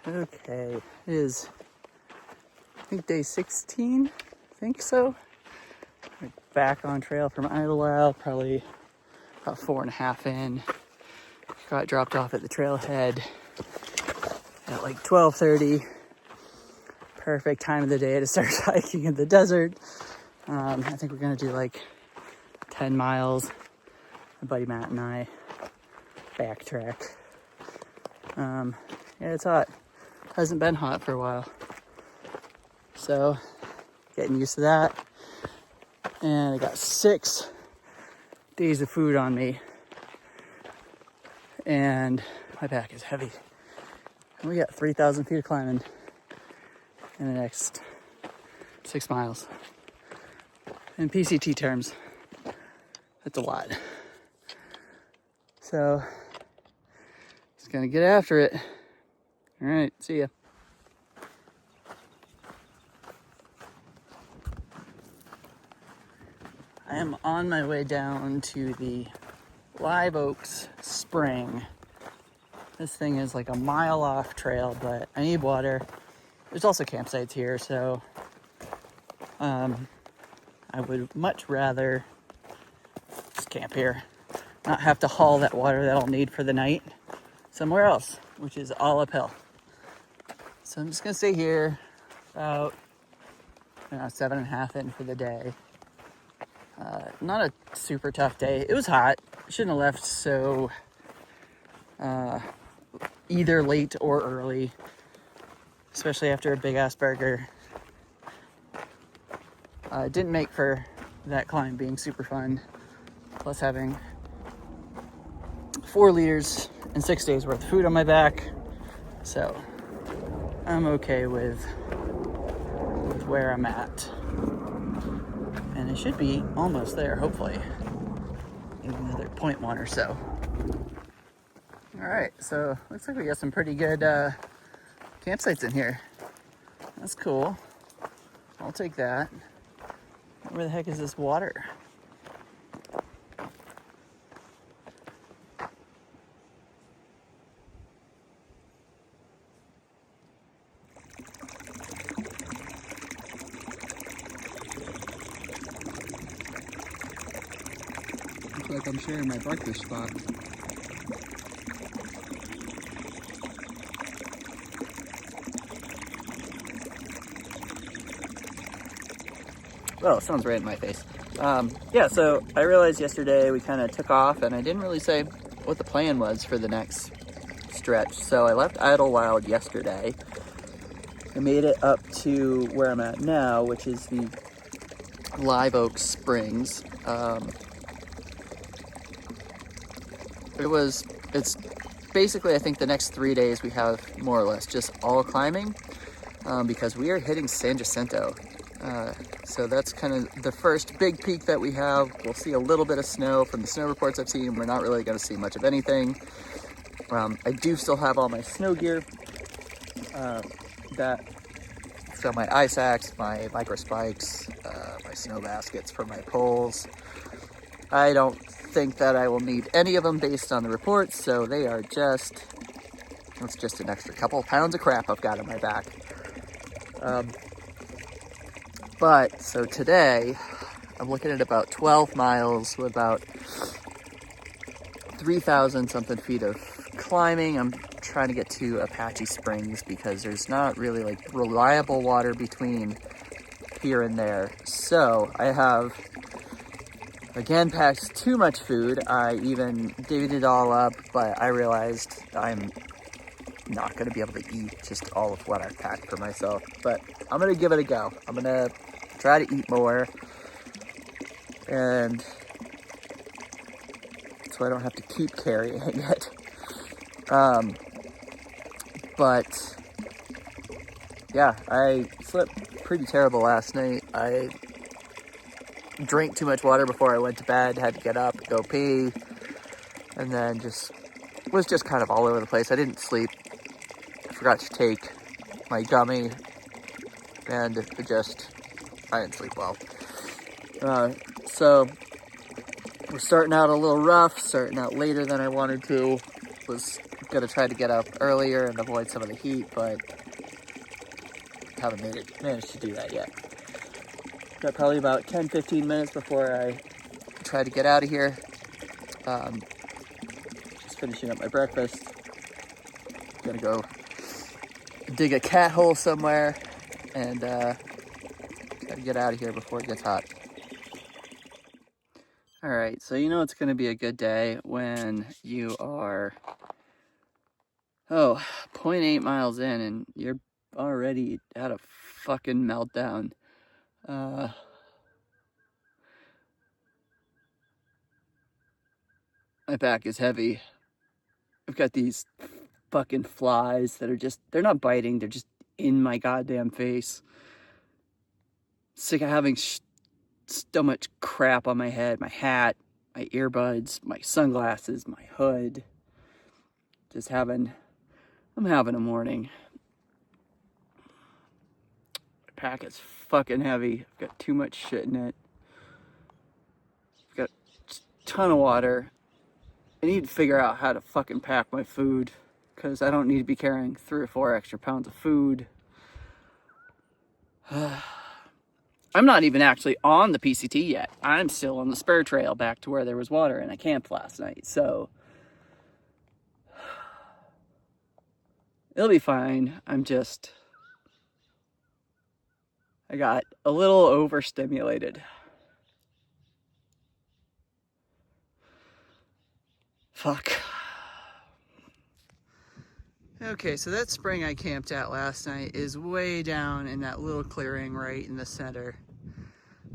Okay, it is, I think, day 16, I think so. We're back on trail from Idyllwild, probably about 4.5 in. Got dropped off at the trailhead at like 12:30. Perfect time of the day to start hiking in the desert. I think we're gonna do like 10 miles. My buddy Matt and I backtrack. Yeah, it's hot. Hasn't been hot for a while. So, getting used to that. And I got 6 days of food on me. And my back is heavy. And we got 3,000 feet of climbing in the next 6 miles. In PCT terms, that's a lot. So, just gonna get after it. All right, see ya. I am on my way down to the Live Oaks Spring. This thing is like a mile off trail, but I need water. There's also campsites here, so I would much rather just camp here, not have to haul that water that I'll need for the night somewhere else, which is all uphill. So I'm just gonna stay here about 7.5 in for the day. Not a super tough day. It was hot. Shouldn't have left so either late or early, especially after a big ass burger. It didn't make for that climb being super fun, plus having 4 liters and 6 days worth of food on my back. So I'm okay with where I'm at. And it should be almost there, hopefully. Maybe another 0.1 or so. Alright, so looks like we got some pretty good campsites in here. That's cool. I'll take that. Where the heck is this water? Looks like I'm sharing my breakfast spot. Oh, someone's right in my face. Yeah, so I realized yesterday we kind of took off and I didn't really say what the plan was for the next stretch. So I left Idyllwild yesterday. I made it up to where I'm at now, which is the Live Oaks Springs. It's basically, I think the next 3 days we have more or less just all climbing because we are hitting San Jacinto. So that's kind of the first big peak that we have. We'll see a little bit of snow. From the snow reports I've seen, we're not really going to see much of anything. I do still have all my snow gear. So my ice axe, my micro spikes, my snow baskets for my poles. I don't think that I will need any of them based on the reports, so they are it's just an extra couple pounds of crap I've got on my back. But, so today, I'm looking at about 12 miles with about 3,000 something feet of climbing. I'm trying to get to Apache Springs because there's not really like reliable water between here and there. So I have, again, packed too much food. I even divvied it all up, but I realized I'm not going to be able to eat just all of what I've packed for myself. But I'm going to give it a go. I'm going to try to eat more, and so I don't have to keep carrying it. But yeah, I slept pretty terrible last night. I drank too much water before I went to bed, had to get up, go pee, and then was just kind of all over the place. I didn't sleep. I forgot to take my gummy, and I didn't sleep well. So we're starting out a little rough, starting out later than I wanted to. Was gonna try to get up earlier and avoid some of the heat, but haven't managed to do that yet. Got probably about 10-15 minutes before I try to get out of here. Just finishing up my breakfast. Gonna go dig a cat hole somewhere and try to get out of here before it gets hot. All right, so you know it's gonna be a good day when you are 0.8 miles in and you're already at a fucking meltdown. My back is heavy. I've got these fucking flies that are they're not biting, they're just in my goddamn face. Sick of having so much crap on my head, my hat, my earbuds, my sunglasses, my hood. I'm having a morning. My pack is fucking heavy. I've got too much shit in it. I've got a ton of water. I need to figure out how to fucking pack my food because I don't need to be carrying 3 or 4 extra pounds of food. I'm not even actually on the PCT yet. I'm still on the spur trail back to where there was water and I camped last night. So it'll be fine. I got a little overstimulated. Fuck. Okay, so that spring I camped at last night is way down in that little clearing right in the center.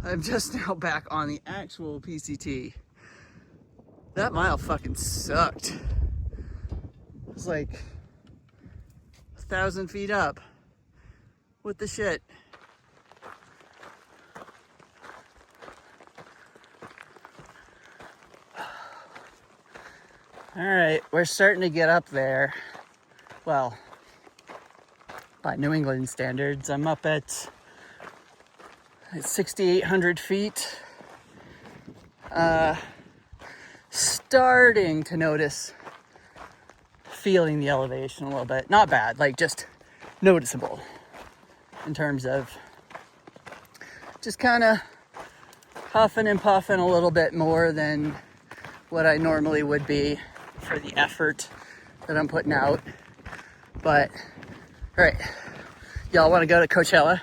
I'm just now back on the actual PCT. That mile fucking sucked. It was like 1,000 feet up. What the shit? All right, we're starting to get up there. Well, by New England standards, I'm up at 6,800 feet. Starting to notice, feeling the elevation a little bit. Not bad, like just noticeable in terms of just kind of huffing and puffing a little bit more than what I normally would be for the effort that I'm putting out. But, all right, y'all want to go to Coachella?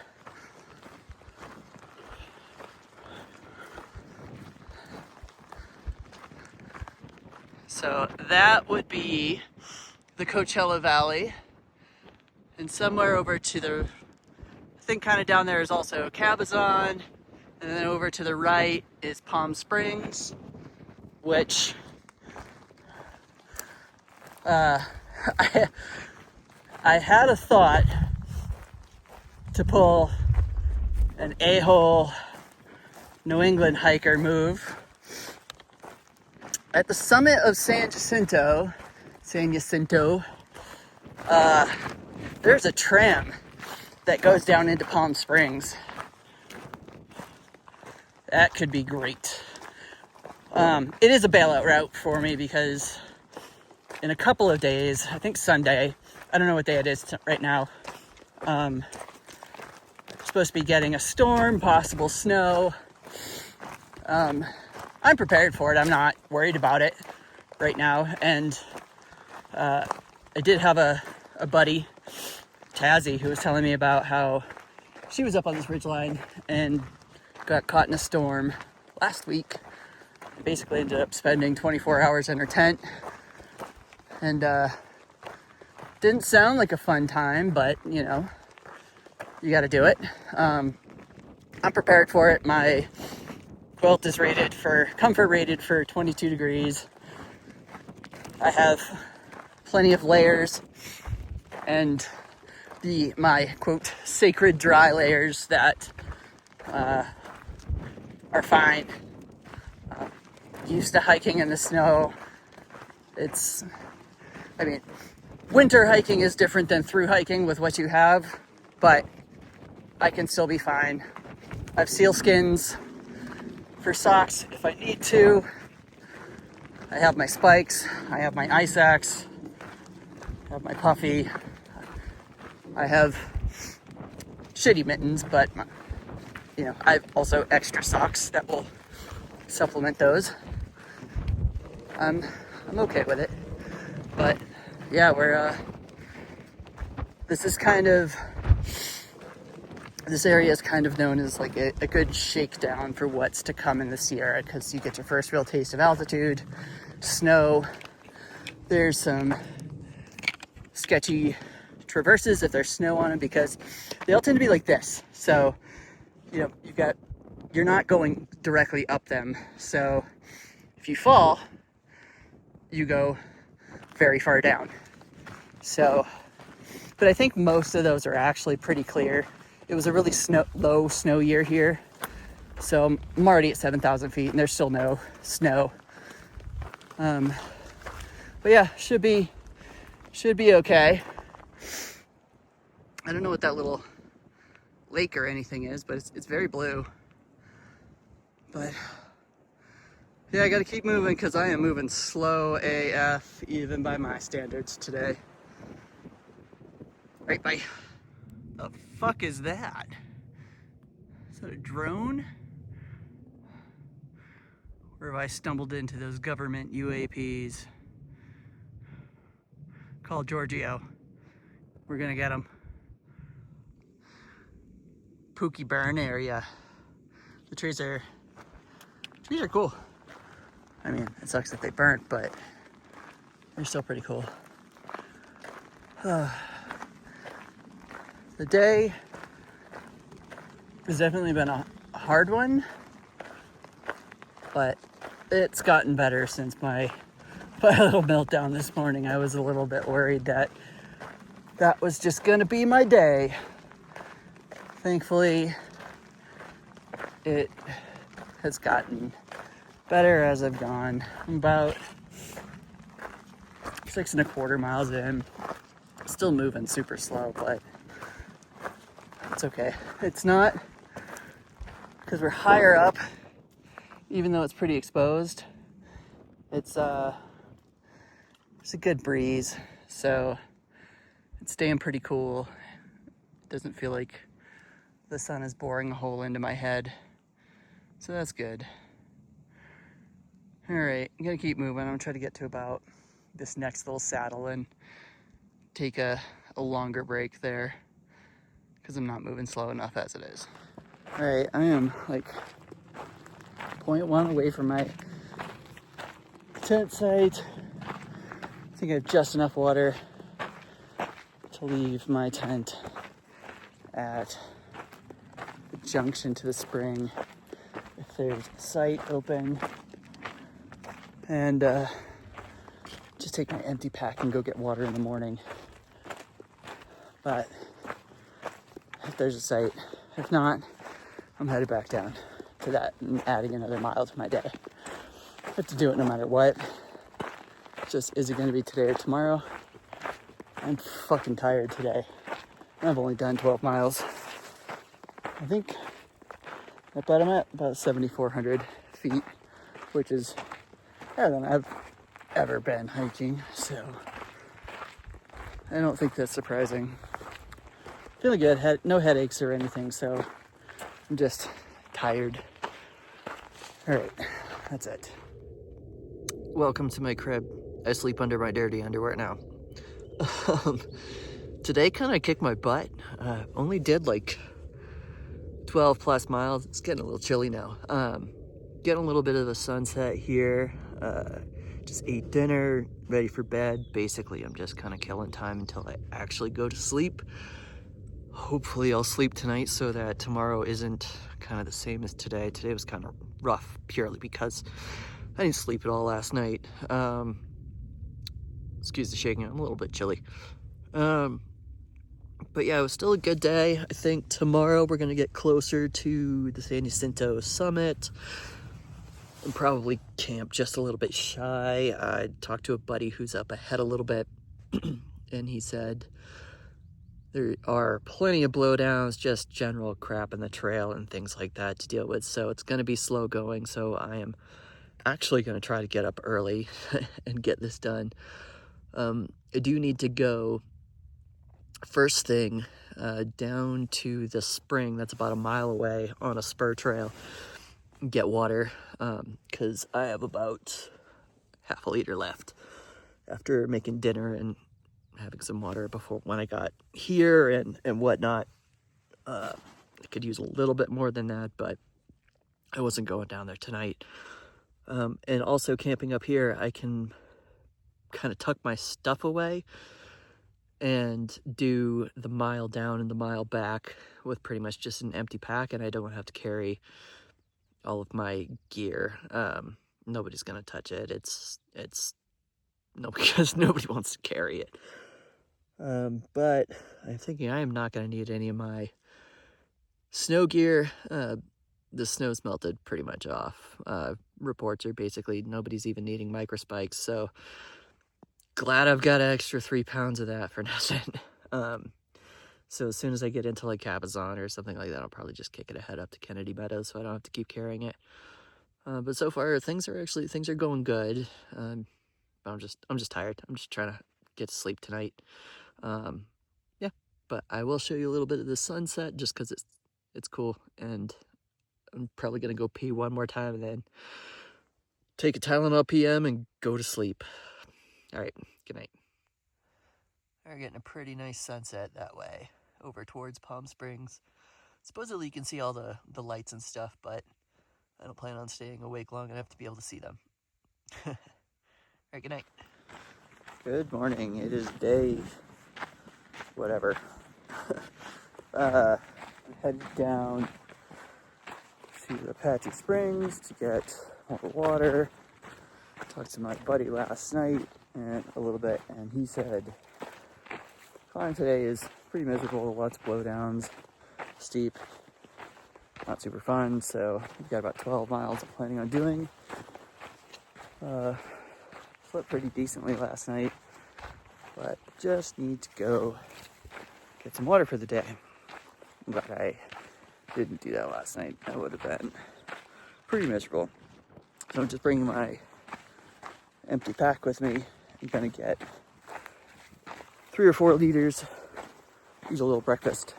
So that would be the Coachella Valley. And somewhere over to the, I think kind of down there is also Cabazon. And then over to the right is Palm Springs, which I had a thought to pull an a-hole New England hiker move. At the summit of San Jacinto, there's a tram that goes down into Palm Springs. That could be great. It is a bailout route for me because in a couple of days, I think Sunday, I don't know what day it is right now, supposed to be getting a storm, possible snow. I'm prepared for it. I'm not worried about it right now. And I did have a buddy, Tazzy, who was telling me about how she was up on this ridgeline and got caught in a storm last week. Basically ended up spending 24 hours in her tent. And didn't sound like a fun time, but you know, you got to do it. I'm prepared for it. My quilt is comfort rated for 22 degrees. I have plenty of layers and my quote sacred dry layers that are fine. Used to hiking in the snow. Winter hiking is different than through hiking with what you have, but I can still be fine. I have sealskins for socks if I need to. I have my spikes. I have my ice axe. have my coffee. I have shitty mittens, but you know, I have also extra socks that will supplement those. I'm okay with it. But yeah, this area is kind of known as like a good shakedown for what's to come in the Sierra, because you get your first real taste of altitude, snow. There's some sketchy traverses if there's snow on them, because they all tend to be like this. So, you know, you're not going directly up them. So if you fall, you go very far down. So, but I think most of those are actually pretty clear. It was a really low snow year here. So I'm already at 7,000 feet and there's still no snow. But yeah, should be okay. I don't know what that little lake or anything is, but it's very blue. But yeah, I gotta keep moving because I am moving slow AF, even by my standards today. Right, bye. The fuck is that? Is that a drone? Or have I stumbled into those government UAPs? Call Giorgio. We're gonna get him. Pookie Burn area. The trees are cool. I mean, it sucks that they burnt, but they're still pretty cool. The day has definitely been a hard one, but it's gotten better since my little meltdown this morning. I was a little bit worried that was just gonna be my day. Thankfully, it has gotten better as I've gone. I'm about 6.25 miles in. Still moving super slow, but it's okay. It's not, because we're higher up, even though it's pretty exposed. It's a good breeze, so it's staying pretty cool. It doesn't feel like the sun is boring a hole into my head, so that's good. All right, I'm gonna keep moving. I'm gonna try to get to about this next little saddle and take a longer break there, because I'm not moving slow enough as it is. All right, I am like 0.1 away from my tent site. I think I have just enough water to leave my tent at the junction to the spring, if there's a site open, and just take my empty pack and go get water in the morning. But if there's a site, if not, I'm headed back down to that and adding another mile to my day. I have to do it no matter what. Just, is it going to be today or tomorrow? I'm fucking tired today. I've only done 12 miles. I think I'm at about 7,400 feet, which is higher than I've ever been hiking, so I don't think that's surprising. Feeling good, no headaches or anything, so I'm just tired. All right, that's it. Welcome to my crib. I sleep under my dirty underwear now. Today kind of kicked my butt. Only did like 12 plus miles. It's getting a little chilly now. Getting a little bit of a sunset here. Just ate dinner, ready for bed. Basically, I'm just kind of killing time until I actually go to sleep. Hopefully I'll sleep tonight so that tomorrow isn't kind of the same as today. Today was kind of rough purely because I didn't sleep at all last night. Excuse the shaking, I'm a little bit chilly. But yeah, it was still a good day. I think tomorrow we're gonna get closer to the San Jacinto summit and probably camp just a little bit shy. I talked to a buddy who's up ahead a little bit and he said there are plenty of blowdowns, just general crap in the trail and things like that to deal with. So it's gonna be slow going. So I am actually gonna try to get up early and get this done. I do need to go first thing down to the spring that's about a mile away on a spur trail and get water, because I have about half a liter left after making dinner and having some water before when I got here and whatnot. I could use a little bit more than that, but I wasn't going down there tonight. And also camping up here, I can kind of tuck my stuff away and do the mile down and the mile back with pretty much just an empty pack, and I don't have to carry all of my gear. Nobody's gonna touch it. It's no, because nobody wants to carry it. But I'm thinking I am not gonna need any of my snow gear. The snow's melted pretty much off. Reports are basically nobody's even needing micro spikes, so glad I've got an extra 3 pounds of that for nothing. So as soon as I get into like Cabazon or something like that, I'll probably just kick it ahead up to Kennedy Meadows so I don't have to keep carrying it. But so far things are going good. I'm just tired. I'm just trying to get to sleep tonight. Yeah, but I will show you a little bit of the sunset just because it's cool, and I'm probably gonna go pee one more time and then take a Tylenol PM and go to sleep. All right, good night. We're getting a pretty nice sunset that way over towards Palm Springs. Supposedly you can see all the lights and stuff, but I don't plan on staying awake long enough to be able to see them. All right, good night. Good morning. It is day whatever. I'm headed down to Apache Springs to get more water. Talked to my buddy last night and a little bit, and he said climb today is pretty miserable, lots of blowdowns, steep, not super fun, so we've got about 12 miles I'm planning on doing. Slept pretty decently last night, but just need to go get some water for the day. I'm glad I didn't do that last night. That would have been pretty miserable. So I'm just bringing my empty pack with me. I'm gonna get 3 or 4 liters, use a little breakfast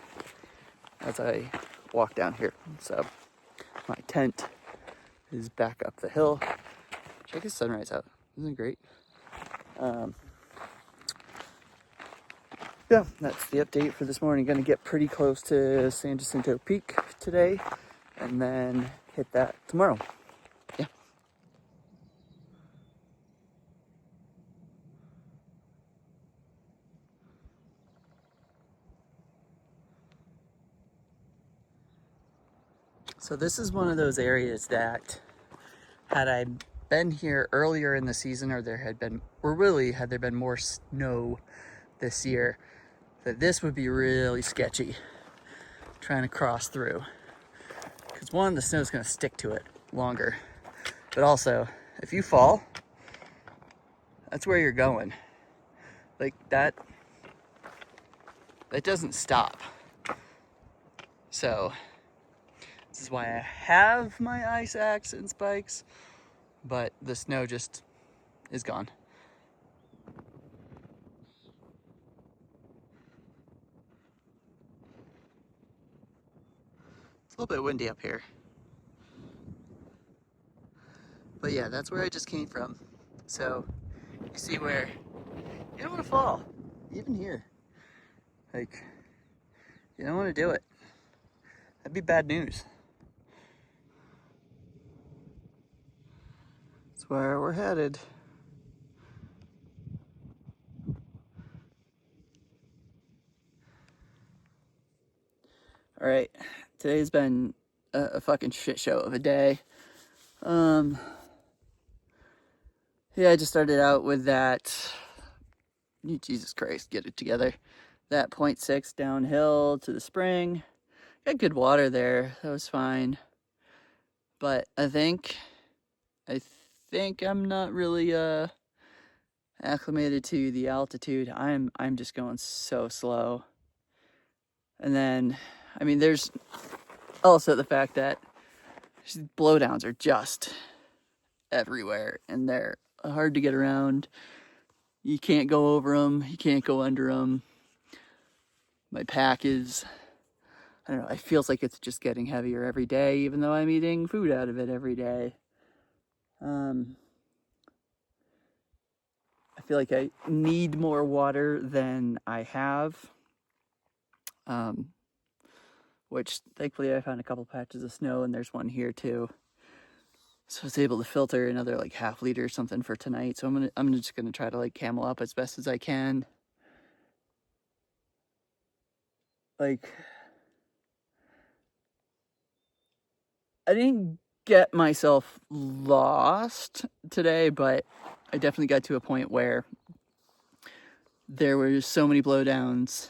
as I walk down here. So my tent is back up the hill. Check the sunrise out. Isn't it great? Yeah, that's the update for this morning. Gonna get pretty close to San Jacinto Peak today and then hit that tomorrow. Yeah. So this is one of those areas that had I been here earlier in the season, or had there been more snow this year, that this would be really sketchy trying to cross through. Because one, the snow's gonna stick to it longer, but also if you fall, that's where you're going. Like that doesn't stop. So this is why I have my ice axe and spikes, but the snow just is gone. It's a little bit windy up here. But yeah, that's where I just came from. So you see where you don't want to fall, even here. Like, you don't want to do it. That'd be bad news. That's where we're headed. All right, today's been a fucking shit show of a day. Yeah, I just started out with that, Jesus Christ, get it together. That 0.6 downhill to the spring. Got good water there, that was fine. But I think I'm not really acclimated to the altitude. I'm just going so slow. And then, I mean, there's also the fact that blowdowns are just everywhere, and they're hard to get around. You can't go over them, you can't go under them. My pack is, I don't know, it feels like it's just getting heavier every day, even though I'm eating food out of it every day. I feel like I need more water than I have. Which thankfully I found a couple patches of snow, and there's one here too. So I was able to filter another like half liter or something for tonight. So I'm just gonna try to like camel up as best as I can. Like, I didn't get myself lost today, but I definitely got to a point where there were so many blowdowns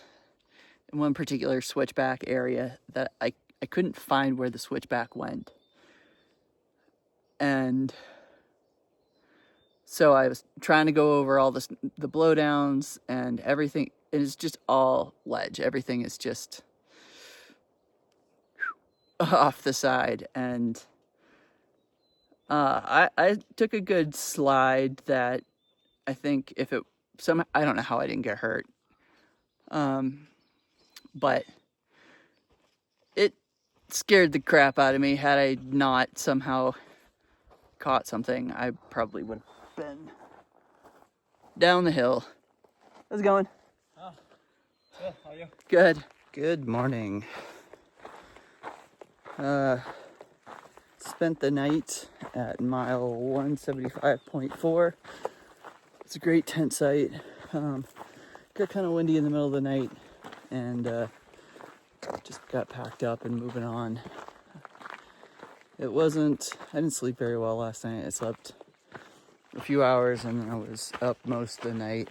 in one particular switchback area that I couldn't find where the switchback went. And so I was trying to go over all the blowdowns and everything. It is just all ledge. Everything is just off the side. And I took a good slide that I think if it somehow, I don't know how I didn't get hurt. But it scared the crap out of me. Had I not somehow caught something, I probably would have been down the hill. How's it going? Oh, good. How are you? Good. Good morning. Spent the night at mile 175.4. It's a great tent site. Got kind of windy in the middle of the night, and just got packed up and moving on. I didn't sleep very well last night. I slept a few hours and then I was up most of the night.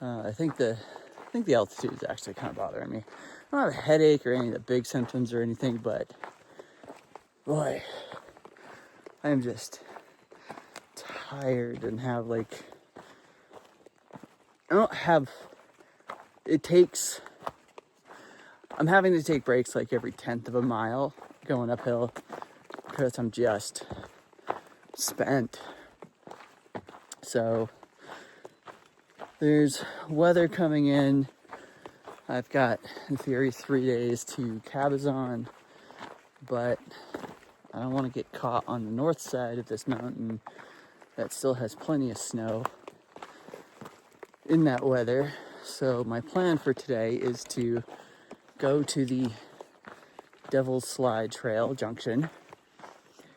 I think the altitude is actually kind of bothering me. I don't have a headache or any of the big symptoms or anything, but boy, I am just tired and have like, I'm having to take breaks like every 10th of a mile going uphill because I'm just spent. So there's weather coming in. I've got, in theory, 3 days to Cabazon, but I don't want to get caught on the north side of this mountain that still has plenty of snow in that weather. So my plan for today is to go to the Devil's Slide Trail junction,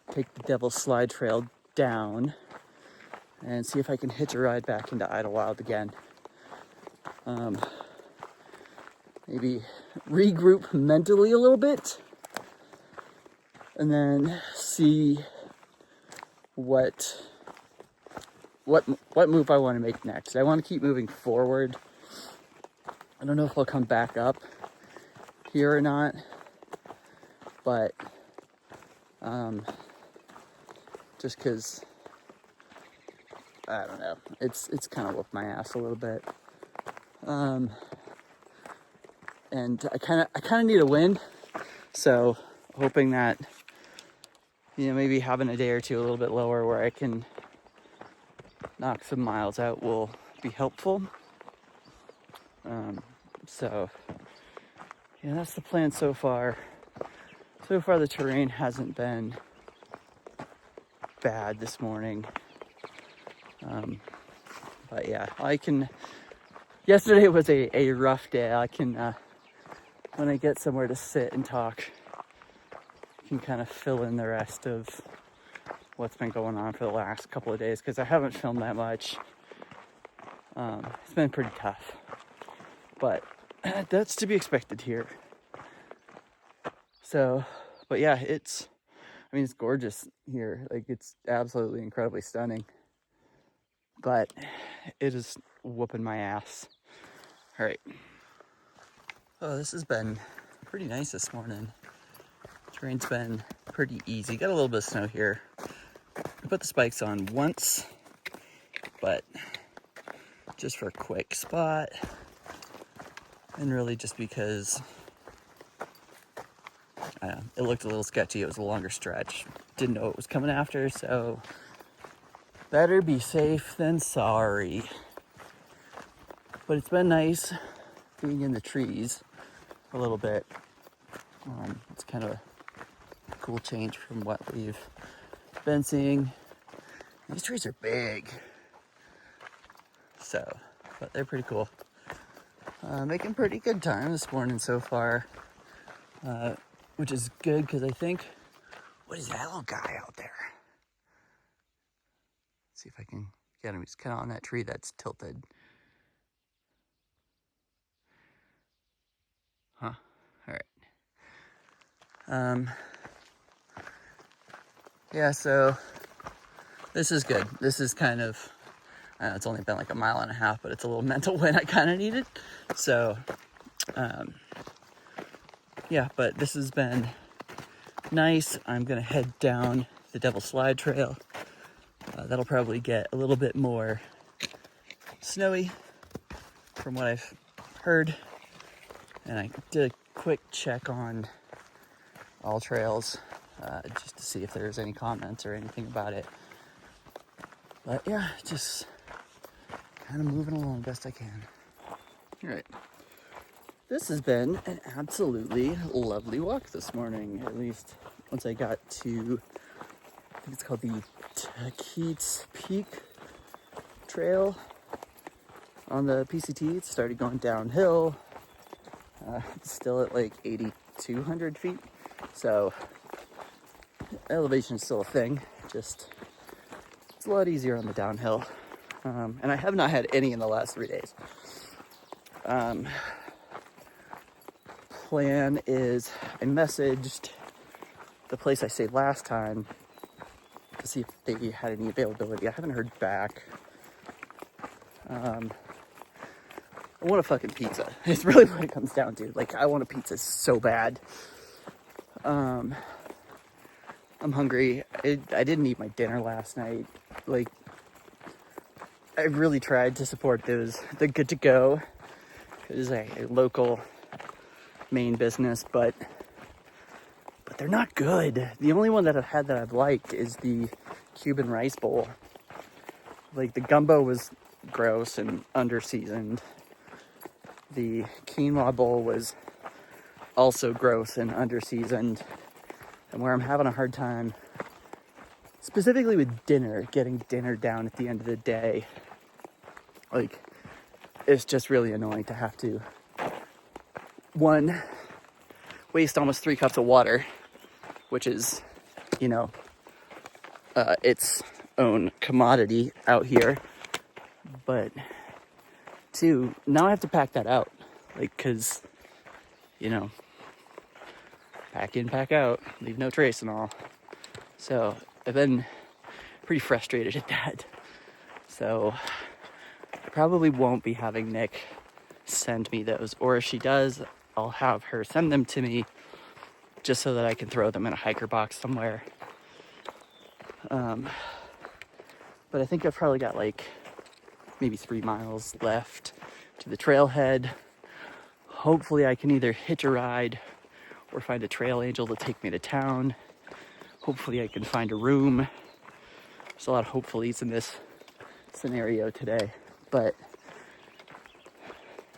take the Devil's Slide Trail down, and see if I can hitch a ride back into Idyllwild again. Maybe regroup mentally a little bit, and then see what move I want to make next. I want to keep moving forward. I don't know if I'll come back up here or not, but just because I don't know, it's kind of whooped my ass a little bit, and I kind of need a win, so hoping that, you know, maybe having a day or two a little bit lower where I can knock some miles out will be helpful. So yeah, that's the plan so far. So far the terrain hasn't been bad this morning. But yeah, yesterday was a rough day. I can, when I get somewhere to sit and talk, I can kind of fill in the rest of what's been going on for the last couple of days, because I haven't filmed that much. It's been pretty tough, but that's to be expected here. So, but yeah, it's gorgeous here. Like, it's absolutely incredibly stunning, but it is whooping my ass. All right. Oh, this has been pretty nice this morning. Terrain's been pretty easy. Got a little bit of snow here. I put the spikes on once, but just for a quick spot, and really just because it looked a little sketchy. It was a longer stretch. Didn't know it was coming after, so Better be safe than sorry. But it's been nice being in the trees a little bit. It's kind of a cool change from what we've been seeing. These trees are big. So, but they're pretty cool. Making pretty good time this morning so far. Which is good because I think, what is that little guy out there? Let's see if I can get him. He's kind of on that tree that's tilted. Huh, all right. Yeah, so this is good. This is kind of, I know it's only been like a mile and a half, but it's a little mental win I kind of needed. So, yeah, but this has been nice. I'm gonna head down the Devil's Slide Trail. That'll probably get a little bit more snowy from what I've heard. And I did a quick check on all trails just to see if there's any comments or anything about it. But yeah, just kind of moving along best I can. All right. This has been an absolutely lovely walk this morning, at least once I got to, I think it's called the Keats Peak Trail on the PCT. It started going downhill. It's still at like 8,200 feet, so elevation is still a thing, just it's a lot easier on the downhill. And I have not had any in the last 3 days. Plan is, I messaged the place I stayed last time to see if they had any availability. I haven't heard back. I want a fucking pizza. It's really what it comes down to. Like, I want a pizza so bad. I'm hungry. I didn't eat my dinner last night. Like, I really tried to support those, the Good to Go. It is a local main business, but they're not good. The only one that I've had that I've liked is the Cuban rice bowl. Like, the gumbo was gross and under-seasoned. The quinoa bowl was also gross and under-seasoned. And where I'm having a hard time, specifically with dinner, getting dinner down at the end of the day, like, it's just really annoying to have to, one, waste almost 3 cups of water, which is, you know, its own commodity out here. But 2, now I have to pack that out, like, cause, you know, pack in, pack out, leave no trace and all. So I've been pretty frustrated at that. So I probably won't be having Nick send me those, or if she does, I'll have her send them to me just so that I can throw them in a hiker box somewhere. But I think I've probably got like maybe 3 miles left to the trailhead. Hopefully I can either hitch a ride or find a trail angel to take me to town. Hopefully I can find a room. There's a lot of hopefullys in this scenario today, but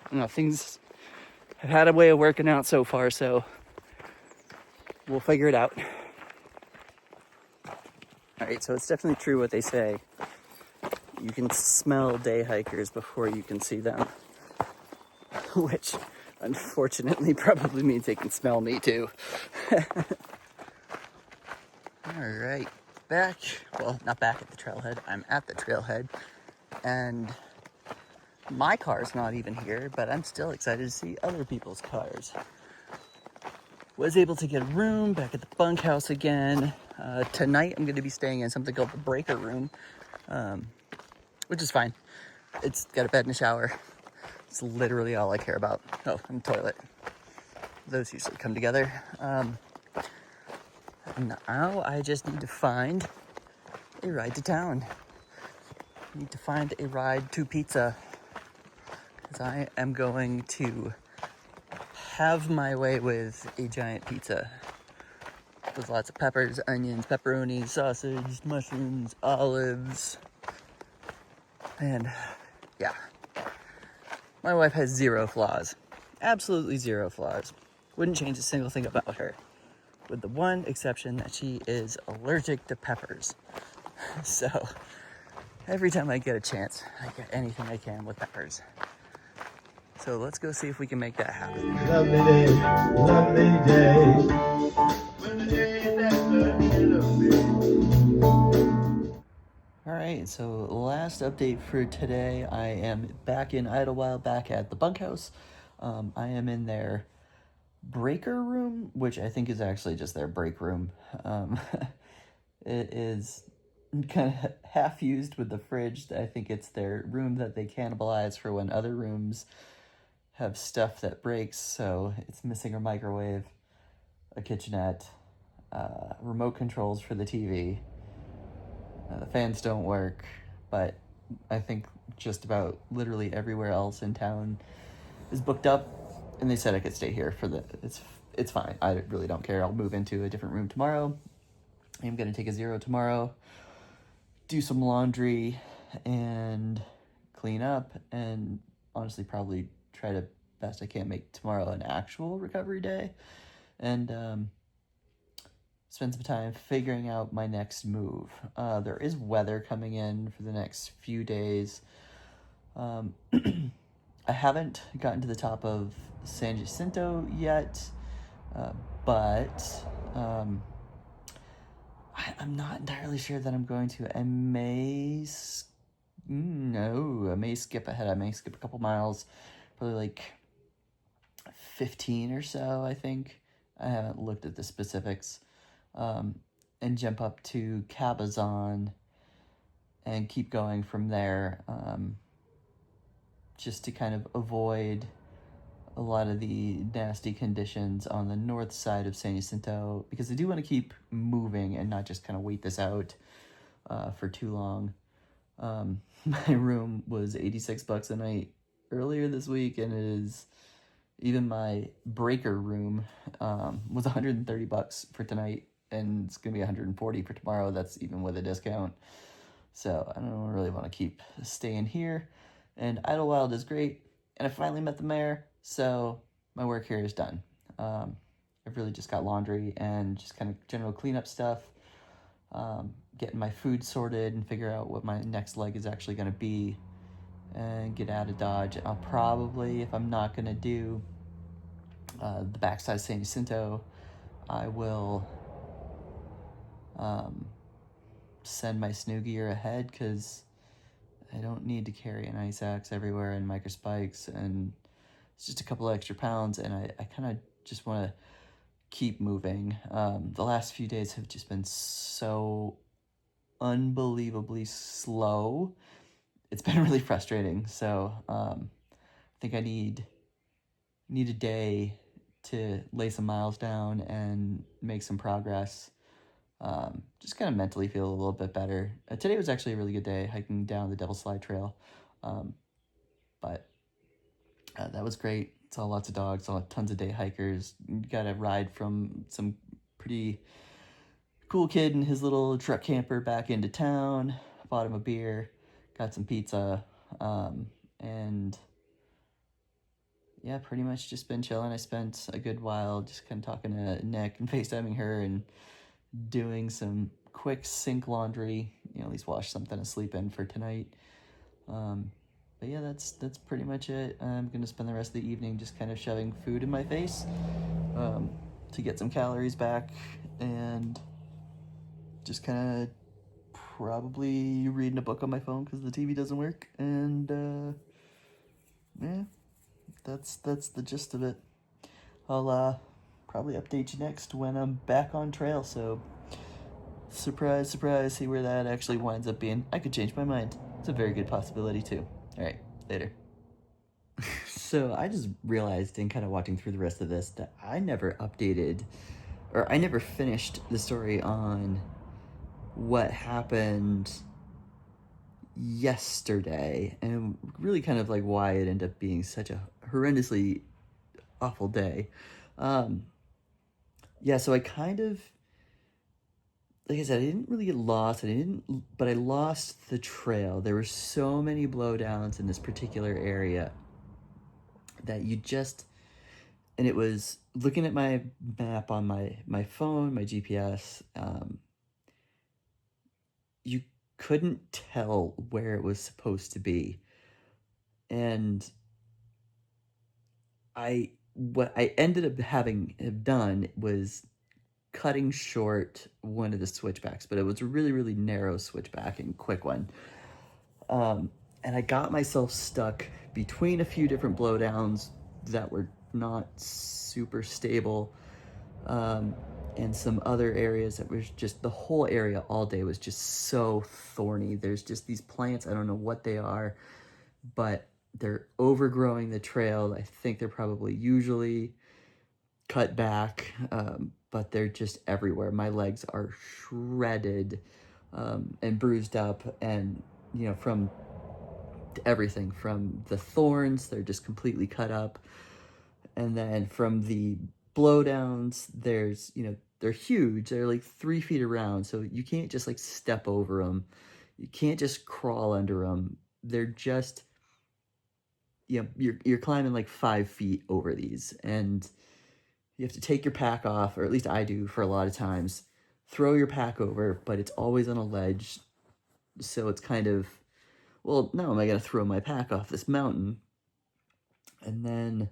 I don't know, things have had a way of working out so far, so we'll figure it out. All right, so it's definitely true what they say. You can smell day hikers before you can see them, which unfortunately probably means they can smell me too. All right, back, well, not back at the trailhead, I'm at the trailhead, and my car's not even here, but I'm still excited to see other people's cars. Was able to get a room back at the bunkhouse again. Tonight I'm going to be staying in something called the breaker room, which is fine. It's got a bed and a shower. It's literally all I care about. Oh, and a toilet. Those usually come together. Now I just need to find a ride to town. I need to find a ride to pizza, because I am going to have my way with a giant pizza with lots of peppers, onions, pepperoni, sausage, mushrooms, olives, And yeah, my wife has zero flaws. Absolutely zero flaws. Wouldn't change a single thing about her. With the one exception that she is allergic to peppers. So every time I get a chance, I get anything I can with peppers. So let's go see if we can make that happen. Lovely day, lovely day. When the day that's ahead of me. All right, so last update for today. I am back in Idyllwild, back at the bunkhouse. I am in their breaker room, which I think is actually just their break room. It is kind of half used with the fridge. I think it's their room that they cannibalize for when other rooms have stuff that breaks. So it's missing a microwave, a kitchenette, remote controls for the TV. The fans don't work, but I think just about literally everywhere else in town is booked up, and they said I could stay here for it's fine. I really don't care. I'll move into a different room tomorrow. I'm gonna take a zero tomorrow, do some laundry, and clean up, and honestly probably try to best I can make tomorrow an actual recovery day, and spend some time figuring out my next move. There is weather coming in for the next few days. I haven't gotten to the top of San Jacinto yet, but I'm not entirely sure that I'm going to. I may skip ahead. I may skip a couple miles, probably like 15 or so, I think. I haven't looked at the specifics. And jump up to Cabazon and keep going from there, just to kind of avoid a lot of the nasty conditions on the north side of San Jacinto, because I do want to keep moving and not just kind of wait this out for too long. My room was $86 a night earlier this week, and it is, even my breaker room was $130 for tonight, and it's gonna be $140 for tomorrow. That's even with a discount. So I don't really want to keep staying here. And Idyllwild is great, and I finally met the mayor, so my work here is done. I've really just got laundry and just kind of general cleanup stuff, getting my food sorted and figure out what my next leg is actually going to be, and get out of Dodge. I'll probably, if I'm not going to do the backside of San Jacinto, I will send my snow gear ahead, because I don't need to carry an ice axe everywhere and micro spikes, and it's just a couple of extra pounds, and I kind of just want to keep moving. The last few days have just been so unbelievably slow. It's been really frustrating. So I think I need a day to lay some miles down and make some progress. Just kind of mentally feel a little bit better. Today was actually a really good day hiking down the Devil's Slide Trail. But that was great. Saw lots of dogs, saw tons of day hikers. Got a ride from some pretty cool kid in his little truck camper back into town. Bought him a beer, got some pizza, and yeah, pretty much just been chilling. I spent a good while just kind of talking to Nick and FaceTiming her and doing some quick sink laundry, at least wash something to sleep in for tonight. But yeah, that's pretty much it. I'm gonna spend the rest of the evening just kind of shoving food in my face, to get some calories back, and just kind of probably reading a book on my phone because the TV doesn't work. And yeah, that's the gist of it. I'll probably update you next when I'm back on trail, so surprise, surprise, see where that actually winds up being. I could change my mind. It's a very good possibility too. All right, later. So I just realized in kind of watching through the rest of this that I never updated, or I never finished the story on what happened yesterday, and really kind of like why it ended up being such a horrendously awful day. Yeah, so I kind of like I said, I didn't really get lost. But I lost the trail. There were so many blowdowns in this particular area that and it was looking at my map on my phone, my GPS. You couldn't tell where it was supposed to be, and what I ended up having have done was cutting short one of the switchbacks, but it was a really, really narrow switchback and quick one. And I got myself stuck between a few different blowdowns that were not super stable, and some other areas that was just, the whole area all day was just so thorny. There's just these plants, I don't know what they are, but they're overgrowing the trail. I think they're probably usually cut back, but they're just everywhere. My legs are shredded, and bruised up, and from everything from the thorns, they're just completely cut up, and then from the blowdowns, there's they're huge. They're like 3 feet around, so you can't just like step over them. You can't just crawl under them. They're just you're climbing like 5 feet over these, and you have to take your pack off, or at least I do for a lot of times. Throw your pack over, but it's always on a ledge, so it's kind of, well, now am I going to throw my pack off this mountain? And then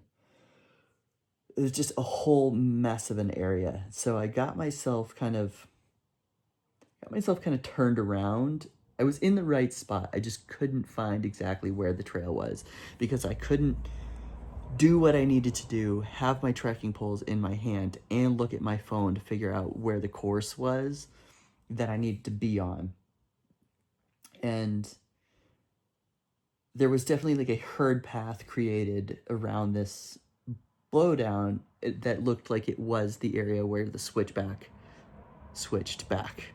it was just a whole mess of an area. So I got myself kind of turned around. I was in the right spot. I just couldn't find exactly where the trail was, because I couldn't do what I needed to do, have my trekking poles in my hand, and look at my phone to figure out where the course was that I needed to be on. And there was definitely like a herd path created around this blowdown that looked like it was the area where the switchback switched back.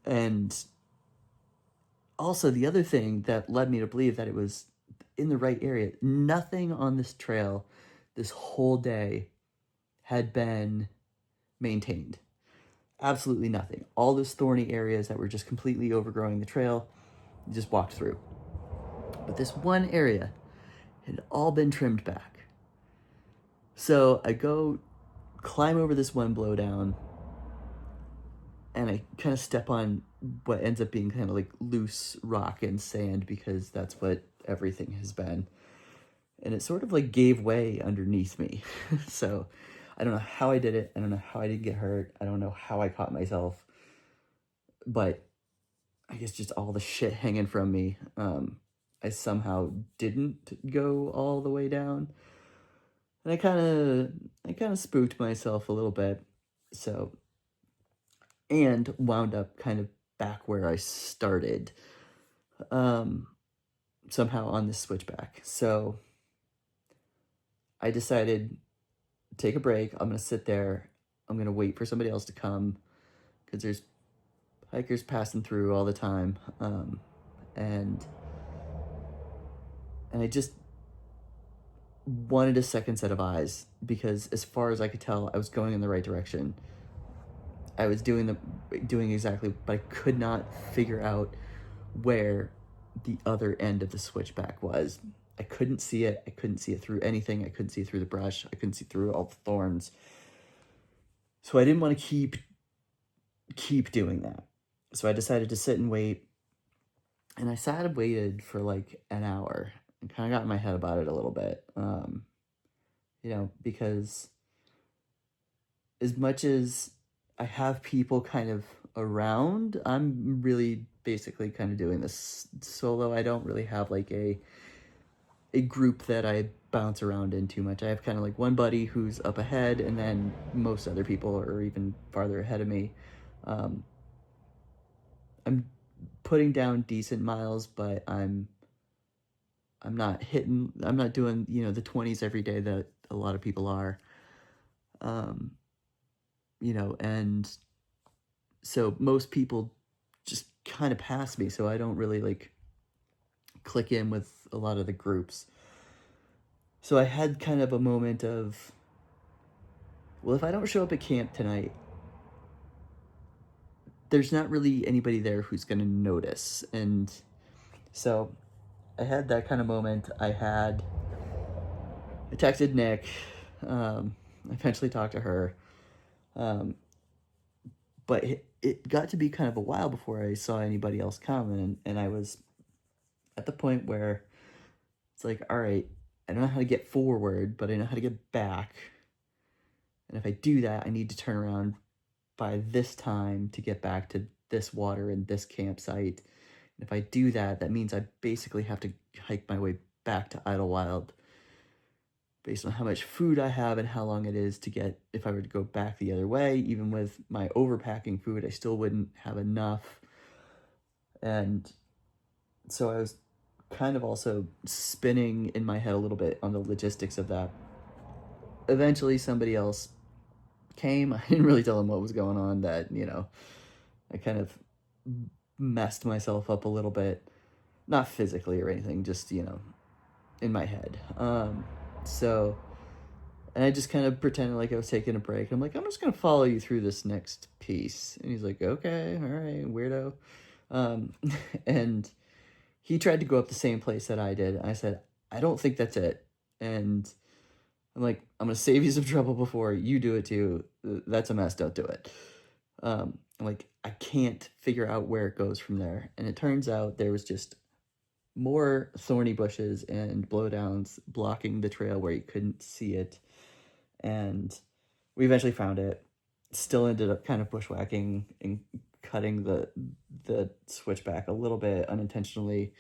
And also the other thing that led me to believe that it was in the right area, nothing on this trail this whole day had been maintained. Absolutely nothing. All those thorny areas that were just completely overgrowing the trail, you just walked through. But this one area had all been trimmed back. So I go climb over this one blowdown, and I kind of step on what ends up being kind of like loose rock and sand, because that's what everything has been. And it sort of like gave way underneath me. So I don't know how I did it. I don't know how I didn't get hurt. I don't know how I caught myself. But I guess just all the shit hanging from me, I somehow didn't go all the way down. And I kind of spooked myself a little bit. So, and wound up kind of back where I started, somehow on this switchback. So I decided, take a break. I'm going to sit there. I'm going to wait for somebody else to come, because there's hikers passing through all the time. And I just wanted a second set of eyes, because as far as I could tell, I was going in the right direction. I was doing exactly, but I could not figure out where the other end of the switchback was. I couldn't see it. I couldn't see it through anything. I couldn't see it through the brush. I couldn't see through all the thorns. So I didn't want to keep doing that. So I decided to sit and wait. And I sat and waited for like an hour and kind of got in my head about it a little bit. Because as much as I have people kind of around, I'm really basically kind of doing this solo. I don't really have like a group that I bounce around in too much. I have kind of like one buddy who's up ahead, and then most other people are even farther ahead of me. I'm putting down decent miles, but I'm not doing, the 20s every day that a lot of people are. And so most people just kind of pass me, so I don't really like click in with a lot of the groups. So I had kind of a moment of, well, if I don't show up at camp tonight, there's not really anybody there who's going to notice. And so I had that kind of moment. I texted Nick, I eventually talked to her, but it got to be kind of a while before I saw anybody else come, and I was at the point where it's like, all right, I don't know how to get forward, but I know how to get back. And if I do that, I need to turn around by this time to get back to this water and this campsite. And if I do that, that means I basically have to hike my way back to Idyllwild based on how much food I have and how long it is to get, if I were to go back the other way. Even with my overpacking food, I still wouldn't have enough. And so I was kind of also spinning in my head a little bit on the logistics of that. Eventually somebody else came. I didn't really tell them what was going on, that, you know, I kind of messed myself up a little bit. Not physically or anything, just, you know, in my head. So, and I just kind of pretended like I was taking a break. I'm like, I'm just going to follow you through this next piece. And he's like, okay, all right, weirdo. And he tried to go up the same place that I did. I said, I don't think that's it. And I'm like, I'm going to save you some trouble before you do it too. That's a mess. Don't do it. I'm like, I can't figure out where it goes from there. And it turns out there was just more thorny bushes and blowdowns blocking the trail where you couldn't see it. And we eventually found it. Still ended up kind of bushwhacking and cutting the switchback a little bit unintentionally,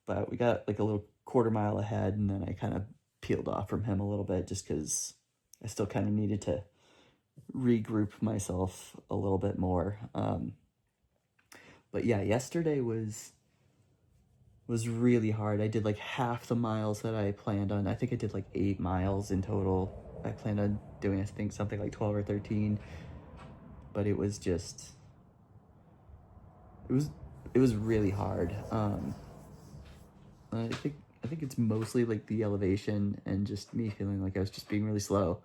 but we got like a little quarter mile ahead, and then I kind of peeled off from him a little bit just because I still kind of needed to regroup myself a little bit more. But yeah, yesterday was really hard. I did like half the miles that I planned on. I think I did like 8 miles in total. I planned on doing, I think, something like 12 or 13, but it was just, it was really hard. I think it's mostly like the elevation and just me feeling like I was just being really slow.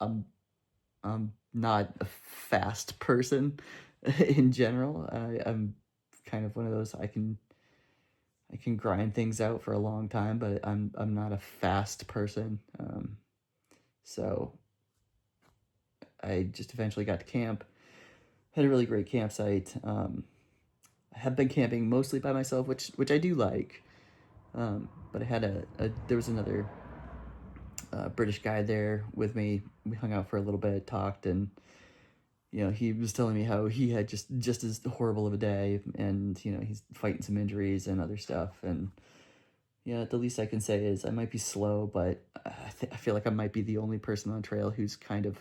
I'm not a fast person in general. I'm kind of one of those, I can grind things out for a long time, but I'm not a fast person. So I just eventually got to camp, had a really great campsite. I have been camping mostly by myself, which I do like. But I had there was another British guy there with me. We hung out for a little bit, talked, and you know, he was telling me how he had just as horrible of a day, and you know, he's fighting some injuries and other stuff. And yeah, the least I can say is I might be slow, but I feel like I might be the only person on trail who's kind of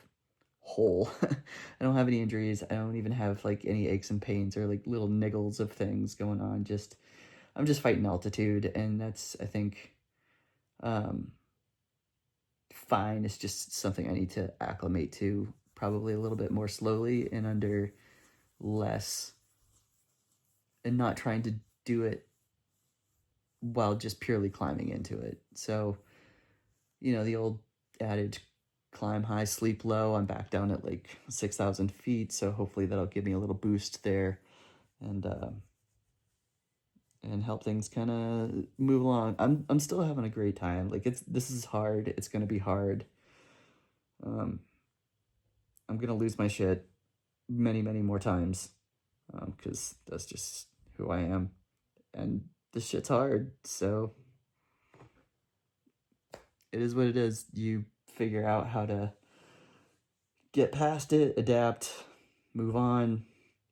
whole. I don't have any injuries. I don't even have like any aches and pains or like little niggles of things going on. I'm just fighting altitude, and that's, I think, fine. It's just something I need to acclimate to, probably a little bit more slowly and under less, and not trying to do it while just purely climbing into it. So, you know, the old adage, climb high, sleep low. I'm back down at like 6,000 feet, so hopefully that'll give me a little boost there, and help things kind of move along. I'm still having a great time. Like, this is hard. It's gonna be hard. I'm gonna lose my shit many more times, because that's just who I am, and this shit's hard. So it is what it is. You figure out how to get past it, adapt, move on.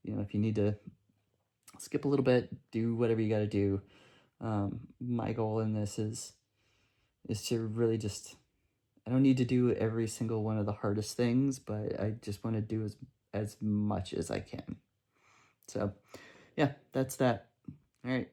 You know, if you need to skip a little bit, do whatever you got to do. My goal in this is to really just, I don't need to do every single one of the hardest things, but I just want to do as much as I can. So yeah, that's that. All right.